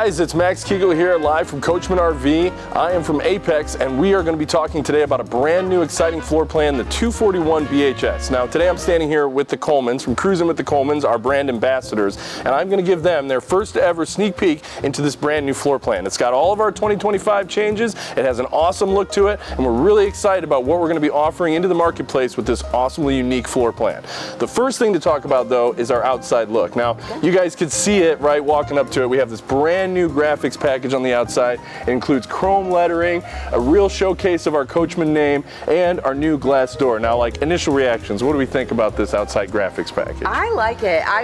guys, it's Max Keagle here live from CoachmenRV. I am from Apex and we are going to be talking today about a brand new exciting floor plan, the 241 BHS. Now today I'm standing here with the Colemans from Cruisin with the Colemans, our brand ambassadors, and I'm going to give them their first ever sneak peek into this brand new floor plan. It's got all of our 2025 changes, it has an awesome look to it, and we're really excited about what we're going to be offering into the marketplace with this awesomely unique floor plan. The first thing to talk about though is our outside look. Now you guys can see it right walking up to it. We have this brand new graphics package on the outside. It includes chrome lettering, a real showcase of our Coachman name, and our new glass door. Now, like, initial reactions, what do we think about this outside graphics package? I like it. I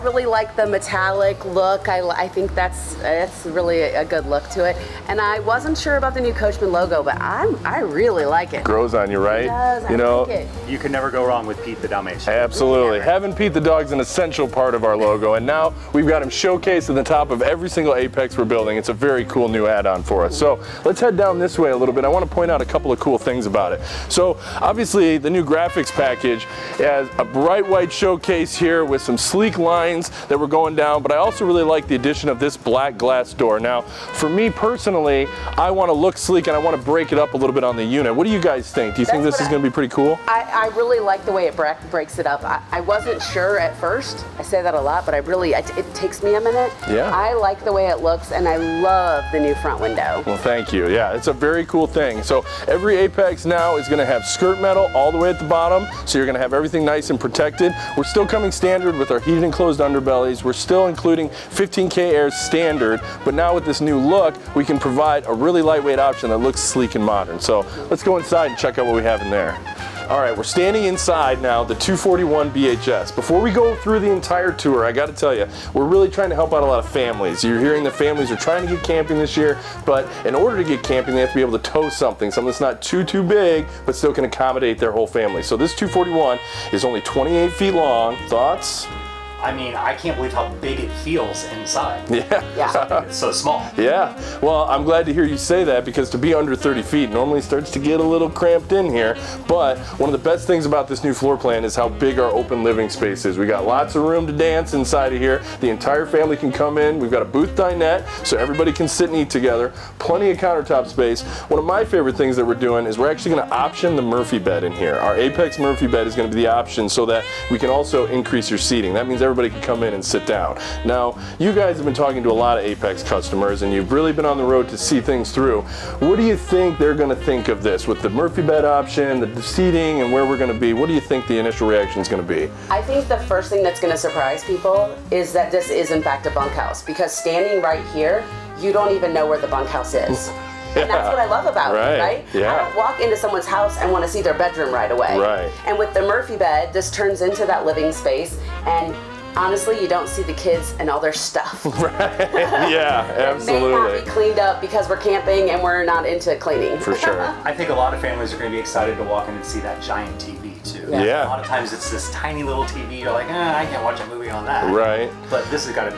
really like the metallic look. I think that's really a good look to it. And I wasn't sure about the new Coachman logo, but I really like it. Grows on you, right? It does. You know, like it. You can never go wrong with Pete the Dalmatian. Absolutely. Having Pete the dog's an essential part of our logo, and now we've got him showcased at the top of every single Apex we're building. It's a very cool new add-on for us. So let's head down this way a little bit. I want to point out a couple of cool things about it. So obviously the new graphics package has a bright white showcase here with some sleek lines that were going down, but I also really like the addition of this black glass door. Now for me personally, I want to look sleek and I want to break it up a little bit on the unit. What do you guys think? Do you think this is going to be pretty cool? I really like the way it breaks it up. I wasn't sure at first. I say that a lot, but it takes me a minute. Yeah. I like the way it looks, and I love the new front window. Well, thank you. Yeah, it's a very cool thing. So every Apex now is going to have skirt metal all the way at the bottom, so you're going to have everything nice and protected. We're still coming standard with our heated and closed underbellies. We're still including 15K air standard, but now with this new look, we can provide a really lightweight option that looks sleek and modern. So let's go inside and check out what we have in there. All right, we're standing inside now, the 241 BHS. Before we go through the entire tour, I gotta tell you, we're really trying to help out a lot of families. You're hearing that families are trying to get camping this year, but in order to get camping, they have to be able to tow something that's not too big, but still can accommodate their whole family. So this 241 is only 28 feet long. Thoughts? I mean, I can't believe how big it feels inside. Yeah. It's so small. Yeah. Well, I'm glad to hear you say that, because to be under 30 feet normally starts to get a little cramped in here. But one of the best things about this new floor plan is how big our open living space is. We got lots of room to dance inside of here. The entire family can come in. We've got a booth dinette so everybody can sit and eat together. Plenty of countertop space. One of my favorite things that we're doing is we're actually going to option the Murphy bed in here. Our Apex Murphy bed is going to be the option so that we can also increase your seating. That means everybody can come in and sit down. Now, you guys have been talking to a lot of Apex customers and you've really been on the road to see things through. What do you think they're going to think of this with the Murphy bed option, the seating, and where we're going to be? What do you think the initial reaction is going to be? I think the first thing that's going to surprise people is that this is in fact a bunkhouse, because standing right here, you don't even know where the bunkhouse is. And that's what I love about it, right? Yeah. I don't walk into someone's house and want to see their bedroom right away. Right. And with the Murphy bed, this turns into that living space, and honestly, you don't see the kids and all their stuff. Right. Yeah, absolutely. It may not be cleaned up because we're camping and we're not into cleaning. For sure. I think a lot of families are going to be excited to walk in and see that giant TV too. Yeah. A lot of times it's this tiny little TV. You're like, I can't watch a movie on that. Right. But this has got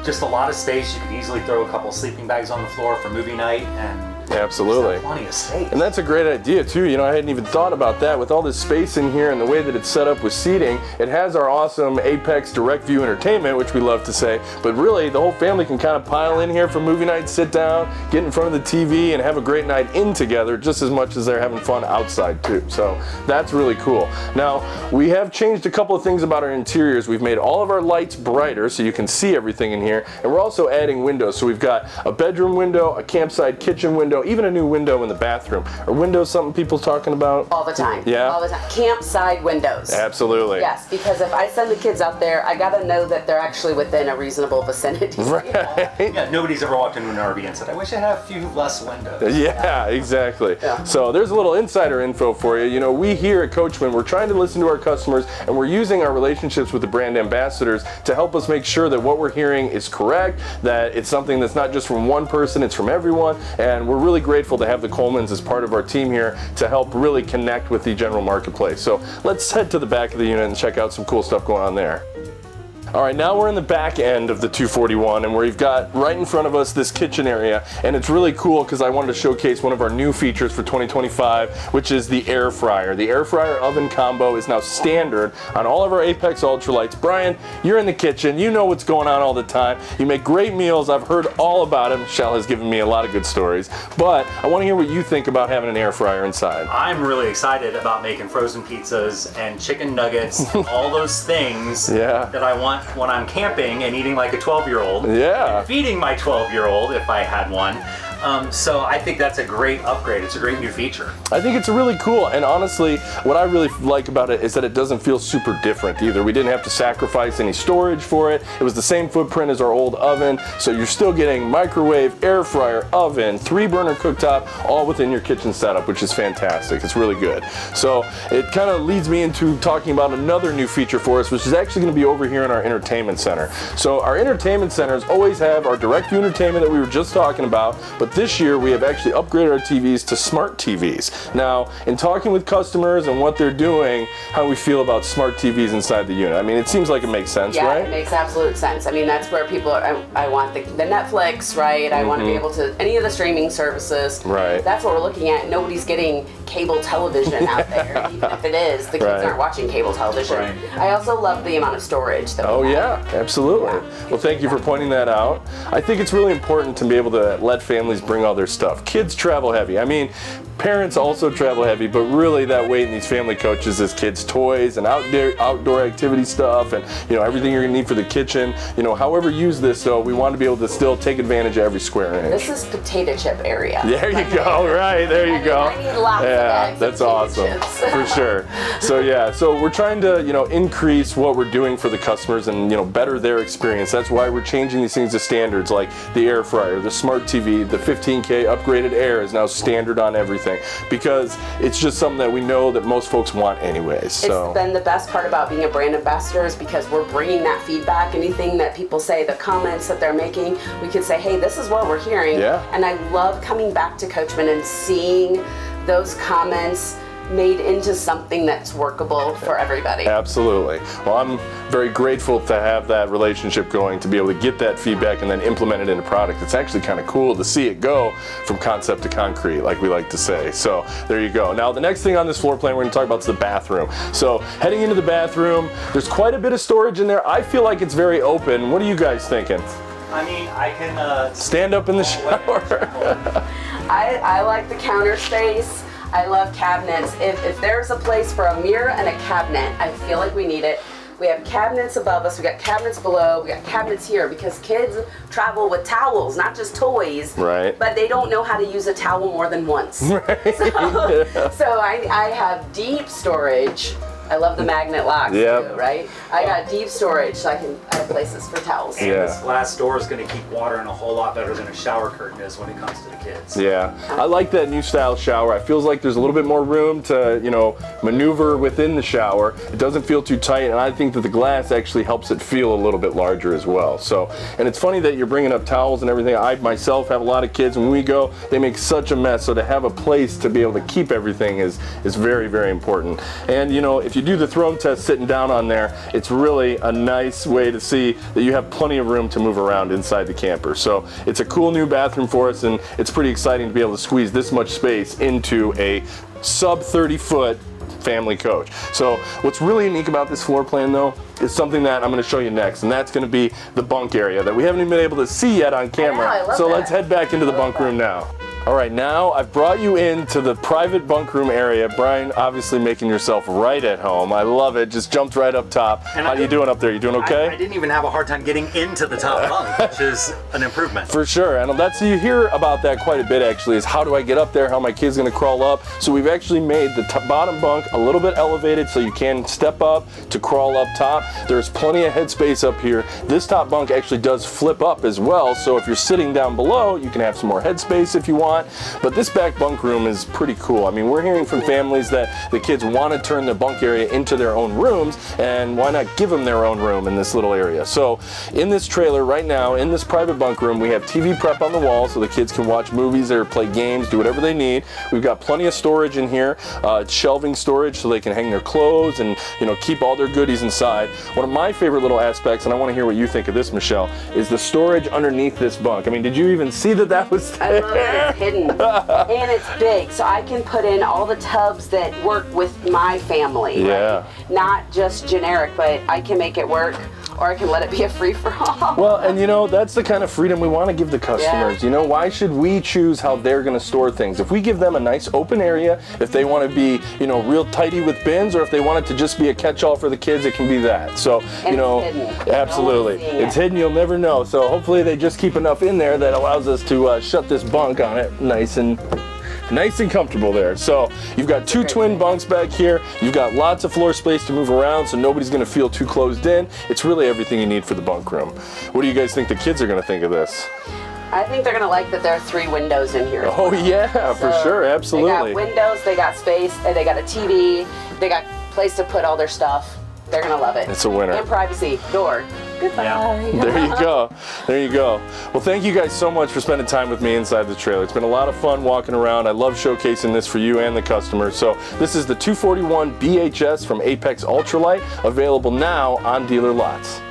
just a lot of space. You can easily throw a couple sleeping bags on the floor for movie night, and absolutely. plenty of space. And that's a great idea too. You know, I hadn't even thought about that. With all this space in here and the way that it's set up with seating, it has our awesome Apex direct view entertainment, which we love to say, but really the whole family can kind of pile in here for movie night, sit down, get in front of the TV and have a great night in together, just as much as they're having fun outside too. So that's really cool. Now, we have changed a couple of things about our interiors. We've made all of our lights brighter so you can see everything in here, and we're also adding windows. So we've got a bedroom window, a campsite kitchen window, even a new window in the bathroom. Are windows something people talking about? All the time. Yeah? All the time. Campside windows. Absolutely. Yes, because if I send the kids out there, I gotta know that they're actually within a reasonable vicinity. Right. Yeah, nobody's ever walked into an RV and said, I wish I had a few less windows. Yeah, exactly. Yeah. So there's a little insider info for you. You know, we here at Coachmen, we're trying to listen to our customers, and we're using our relationships with the brand ambassadors to help us make sure that what we're hearing is correct, that it's something that's not just from one person, it's from everyone, and we're really grateful to have the Colemans as part of our team here to help really connect with the general marketplace. So let's head to the back of the unit and check out some cool stuff going on there. All right, now we're in the back end of the 241, and we've got right in front of us this kitchen area, and it's really cool because I wanted to showcase one of our new features for 2025, which is the air fryer. The air fryer oven combo is now standard on all of our Apex Ultralights. Brian, you're in the kitchen, you know what's going on all the time. You make great meals, I've heard all about it. Michelle has given me a lot of good stories, but I want to hear what you think about having an air fryer inside. I'm really excited about making frozen pizzas and chicken nuggets and all those things that I want when I'm camping and eating like a 12-year-old. Yeah. And feeding my 12-year-old if I had one. So I think that's a great upgrade. It's a great new feature. I think it's really cool, and honestly, what I really like about it is that it doesn't feel super different either. We didn't have to sacrifice any storage for it. It was the same footprint as our old oven, so you're still getting microwave, air fryer, oven, 3-burner cooktop, all within your kitchen setup, which is fantastic. It's really good. So it kind of leads me into talking about another new feature for us, which is actually going to be over here in our entertainment center. So our entertainment centers always have our direct view entertainment that we were just talking about, but this year we have actually upgraded our TVs to smart TVs. Now, in talking with customers and what they're doing, how we feel about smart TVs inside the unit. I mean, it seems like it makes sense, right? Yeah, it makes absolute sense. I mean, that's where people are, I want the Netflix, right? I want to be able to, any of the streaming services. Right. That's what we're looking at. Nobody's getting cable television out there. Even if it is, the kids aren't watching cable television. Right. I also love the amount of storage that we have. Yeah, absolutely. Well, thank you for pointing that out. I think it's really important to be able to let families bring all their stuff. Kids travel heavy. I mean, parents also travel heavy, but really that weight in these family coaches is kids' toys and outdoor activity stuff, and everything you're gonna need for the kitchen. However you use this, so we want to be able to still take advantage of every square inch. This is potato chip area. There you go. Right there you go. I need lots of eggs that's and awesome chips. for sure. So we're trying to increase what we're doing for the customers and better their experience. That's why we're changing these things to standards, like the air fryer, the smart TV, the 15K upgraded air is now standard on everything, because it's just something that we know that most folks want anyways. So it's been the best part about being a brand ambassador is because we're bringing that feedback. Anything that people say, the comments that they're making, we could say, hey, this is what we're hearing. Yeah. And I love coming back to Coachmen and seeing those comments made into something that's workable for everybody. Absolutely. Well, I'm very grateful to have that relationship going, to be able to get that feedback and then implement it into product. It's actually kind of cool to see it go from concept to concrete, like we like to say. So there you go. Now, the next thing on this floor plan we're going to talk about is the bathroom. So heading into the bathroom, there's quite a bit of storage in there. I feel like it's very open. What are you guys thinking? I mean, I can stand up in the shower. I like the counter space. I love cabinets. If there's a place for a mirror and a cabinet, I feel like we need it. We have cabinets above us, we got cabinets below, we got cabinets here, because kids travel with towels, not just toys. Right. But they don't know how to use a towel more than once. Right. So I have deep storage. I love the magnet locks too, right? I got deep storage, so I have places for towels. And this glass door is going to keep water in a whole lot better than a shower curtain is when it comes to the kids. Yeah, I like that new style shower. It feels like there's a little bit more room to, maneuver within the shower. It doesn't feel too tight, and I think that the glass actually helps it feel a little bit larger as well. So, and it's funny that you're bringing up towels and everything. I myself have a lot of kids, and when we go, they make such a mess. So to have a place to be able to keep everything is very, very important. And if you do the throne test sitting down on there, it's really a nice way to see that you have plenty of room to move around inside the camper. So it's a cool new bathroom for us, and it's pretty exciting to be able to squeeze this much space into a sub 30-foot family coach. So what's really unique about this floor plan though is something that I'm going to show you next, and that's going to be the bunk area that we haven't even been able to see yet on camera. I love so that. let's head back into the bunk room now. All right, now I've brought you into the private bunk room area. Brian, obviously making yourself right at home. I love it. Just jumped right up top. And how you doing up there? You doing okay? I didn't even have a hard time getting into the top bunk, which is an improvement. For sure, and you hear about that quite a bit actually, is how do I get up there, how my kid's gonna crawl up. So we've actually made the bottom bunk a little bit elevated so you can step up to crawl up top. There's plenty of headspace up here. This top bunk actually does flip up as well, so if you're sitting down below, you can have some more headspace if you want. want. But this back bunk room is pretty cool. I mean, we're hearing from families that the kids want to turn their bunk area into their own rooms, and why not give them their own room in this little area? So in this trailer right now, in this private bunk room, we have TV prep on the wall so the kids can watch movies or play games, do whatever they need. We've got plenty of storage in here, shelving storage so they can hang their clothes and, you know, keep all their goodies inside. One of my favorite little aspects, and I want to hear what you think of this, Michelle, is the storage underneath this bunk. I mean, did you even see that was there? I love it. It's hidden. And it's big, so I can put in all the tubs that work with my family. Yeah. Right? Not just generic, but I can make it work, or I can let it be a free-for-all. Well, and you know, that's the kind of freedom we want to give the customers. You know, why should we choose how they're going to store things? If we give them a nice open area, if they want to be, you know, real tidy with bins, or if they want it to just be a catch-all for the kids, it can be that. So, and you know, it's hidden. absolutely. It's hidden, you'll never know. So hopefully they just keep enough in there that allows us to shut this bunk on it nice and comfortable there. So you've got two twin bunks back here. You've got lots of floor space to move around, so nobody's going to feel too closed in. It's really everything you need for the bunk room. What do you guys think the kids are going to think of this? I think they're going to like that there are 3 windows in here. Oh yeah, for sure, absolutely. They got windows, they got space, and they got a TV, they got a place to put all their stuff. They're going to love it. It's a winner. And privacy. Door. Goodbye. Yeah. There you go. There you go. Well, thank you guys so much for spending time with me inside the trailer. It's been a lot of fun walking around. I love showcasing this for you and the customers. So this is the 241 BHS from Apex Ultralight, available now on dealer lots.